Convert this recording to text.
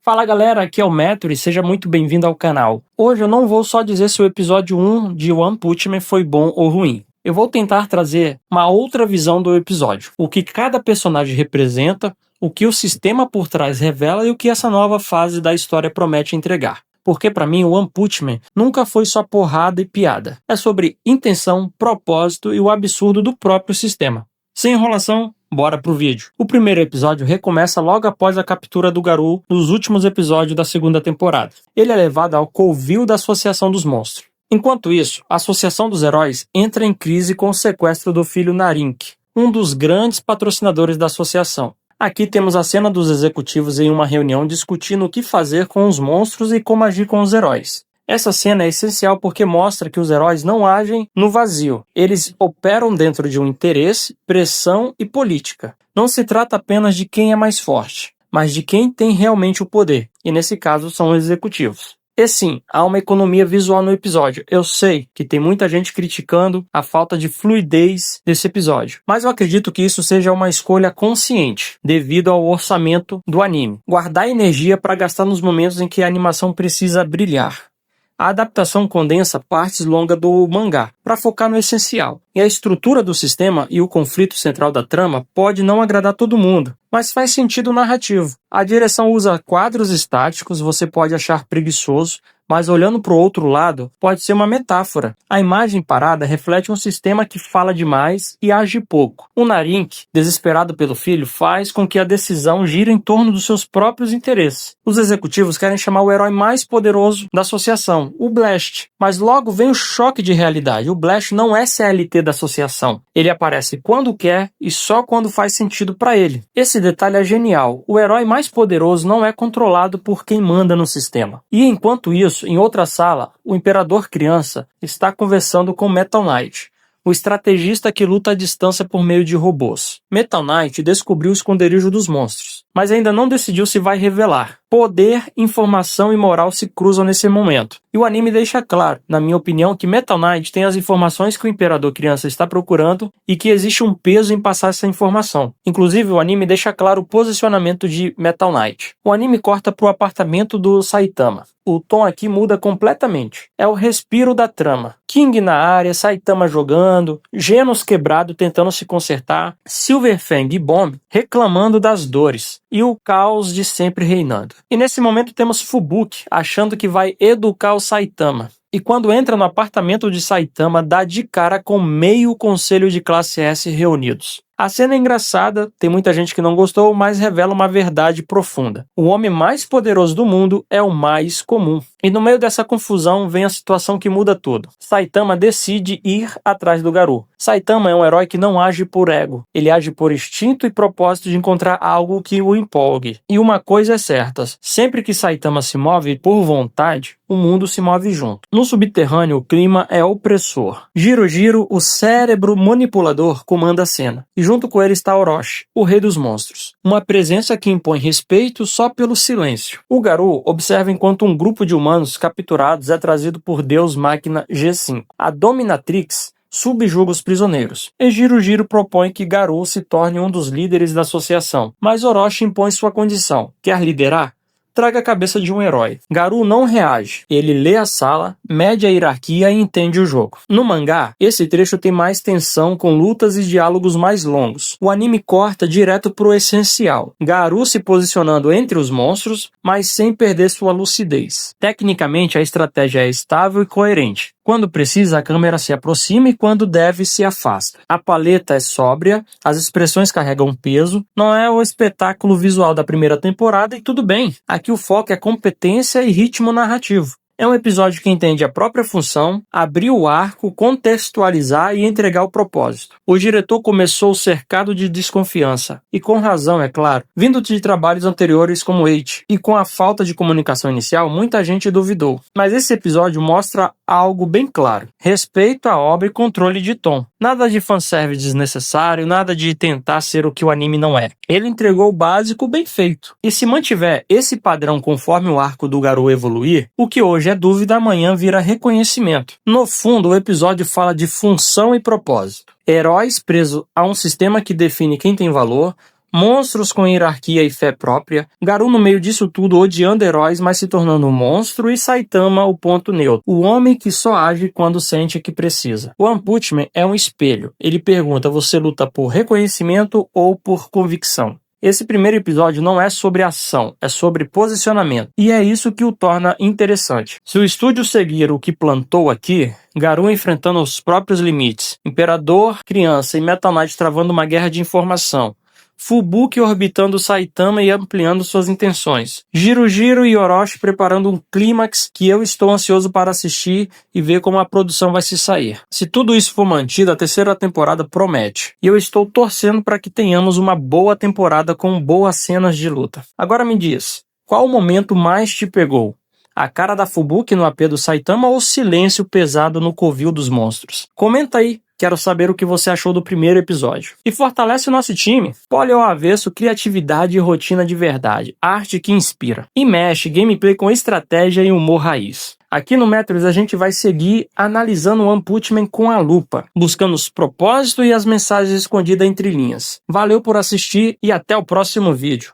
Fala galera, aqui é o Metro e seja muito bem-vindo ao canal. Hoje eu não vou só dizer se o episódio 1 de One Punch Man foi bom ou ruim. Eu vou tentar trazer uma outra visão do episódio. O que cada personagem representa, o que o sistema por trás revela e o que essa nova fase da história promete entregar. Porque pra mim o One Punch Man nunca foi só porrada e piada. É sobre intenção, propósito e o absurdo do próprio sistema. Sem enrolação, bora pro vídeo. O primeiro episódio recomeça logo após a captura do Garou nos últimos episódios da segunda temporada. Ele é levado ao covil da Associação dos Monstros. Enquanto isso, a Associação dos Heróis entra em crise com o sequestro do filho Narink, um dos grandes patrocinadores da associação. Aqui temos a cena dos executivos em uma reunião discutindo o que fazer com os monstros e como agir com os heróis. Essa cena é essencial porque mostra que os heróis não agem no vazio. Eles operam dentro de um interesse, pressão e política. Não se trata apenas de quem é mais forte, mas de quem tem realmente o poder, e nesse caso são os executivos. E sim, há uma economia visual no episódio. Eu sei que tem muita gente criticando a falta de fluidez desse episódio, mas eu acredito que isso seja uma escolha consciente, devido ao orçamento do anime. Guardar energia para gastar nos momentos em que a animação precisa brilhar. A adaptação condensa partes longas do mangá para focar no essencial. E a estrutura do sistema e o conflito central da trama pode não agradar todo mundo, mas faz sentido narrativo. A direção usa quadros estáticos, você pode achar preguiçoso, mas olhando para o outro lado, pode ser uma metáfora. A imagem parada reflete um sistema que fala demais e age pouco. O Narink, desesperado pelo filho, faz com que a decisão gire em torno dos seus próprios interesses. Os executivos querem chamar o herói mais poderoso da associação, o Blast. Mas logo vem o choque de realidade. O Blast não é CLT da associação. Ele aparece quando quer e só quando faz sentido para ele. Esse detalhe é genial. O herói mais poderoso não é controlado por quem manda no sistema. E enquanto isso, em outra sala, o Imperador Criança está conversando com Metal Knight, o estrategista que luta à distância por meio de robôs. Metal Knight descobriu o esconderijo dos monstros, mas ainda não decidiu se vai revelar. Poder, informação e moral se cruzam nesse momento. E o anime deixa claro, na minha opinião, que Metal Knight tem as informações que o Imperador Criança está procurando e que existe um peso em passar essa informação. Inclusive, o anime deixa claro o posicionamento de Metal Knight. O anime corta para o apartamento do Saitama. O tom aqui muda completamente. É o respiro da trama. King na área, Saitama jogando, Genos quebrado tentando se consertar, Silverfang e Bomb reclamando das dores e o caos de sempre reinando. E nesse momento temos Fubuki achando que vai educar o Saitama. E quando entra no apartamento de Saitama, dá de cara com meio conselho de classe S reunidos. A cena é engraçada, tem muita gente que não gostou, mas revela uma verdade profunda. O homem mais poderoso do mundo é o mais comum. E no meio dessa confusão vem a situação que muda tudo. Saitama decide ir atrás do Garou. Saitama é um herói que não age por ego. Ele age por instinto e propósito de encontrar algo que o empolgue. E uma coisa é certa, sempre que Saitama se move por vontade, o mundo se move junto. No subterrâneo, o clima é opressor. Jiro Jiro, o cérebro manipulador, comanda a cena. E junto com ele está Orochi, o rei dos monstros. Uma presença que impõe respeito só pelo silêncio. O Garou observa enquanto um grupo de humanos capturados é trazido por Deus Máquina G5. A Dominatrix subjuga os prisioneiros. E Jiro Jiro propõe que Garou se torne um dos líderes da associação. Mas Orochi impõe sua condição. Quer liderar? Traga a cabeça de um herói. Garou não reage. Ele lê a sala, mede a hierarquia e entende o jogo. No mangá, esse trecho tem mais tensão com lutas e diálogos mais longos. O anime corta direto pro essencial. Garou se posicionando entre os monstros, mas sem perder sua lucidez. Tecnicamente, a estratégia é estável e coerente. Quando precisa, a câmera se aproxima e quando deve, se afasta. A paleta é sóbria, as expressões carregam peso, não é o espetáculo visual da primeira temporada e tudo bem. Aqui o foco é competência e ritmo narrativo. É um episódio que entende a própria função, abrir o arco, contextualizar e entregar o propósito. O diretor começou cercado de desconfiança, e com razão, é claro, vindo de trabalhos anteriores como Eight, e com a falta de comunicação inicial, muita gente duvidou. Mas esse episódio mostra algo bem claro: respeito à obra e controle de tom. Nada de fanservice desnecessário, nada de tentar ser o que o anime não é. Ele entregou o básico bem feito. E se mantiver esse padrão conforme o arco do Garou evoluir, o que hoje é dúvida, amanhã vira reconhecimento. No fundo, o episódio fala de função e propósito. Heróis presos a um sistema que define quem tem valor, monstros com hierarquia e fé própria, Garou no meio disso tudo odiando heróis, mas se tornando um monstro, e Saitama o ponto neutro, o homem que só age quando sente que precisa. One Punch Man é um espelho. Ele pergunta: você luta por reconhecimento ou por convicção? Esse primeiro episódio não é sobre ação, é sobre posicionamento. E é isso que o torna interessante. Se o estúdio seguir o que plantou aqui, Garou enfrentando os próprios limites, Imperador, criança e Meta Knight travando uma guerra de informação, Fubuki orbitando Saitama e ampliando suas intenções, Jiro e Orochi preparando um clímax que eu estou ansioso para assistir e ver como a produção vai se sair. Se tudo isso for mantido, a terceira temporada promete. E eu estou torcendo para que tenhamos uma boa temporada com boas cenas de luta. Agora me diz, qual o momento mais te pegou? A cara da Fubuki no AP do Saitama ou o silêncio pesado no covil dos monstros? Comenta aí. Quero saber o que você achou do primeiro episódio. E fortalece o nosso time. Pole ao avesso, criatividade e rotina de verdade. Arte que inspira. E mexe, gameplay com estratégia e humor raiz. Aqui no Metros a gente vai seguir analisando o One Punch Man com a lupa, buscando os propósitos e as mensagens escondidas entre linhas. Valeu por assistir e até o próximo vídeo.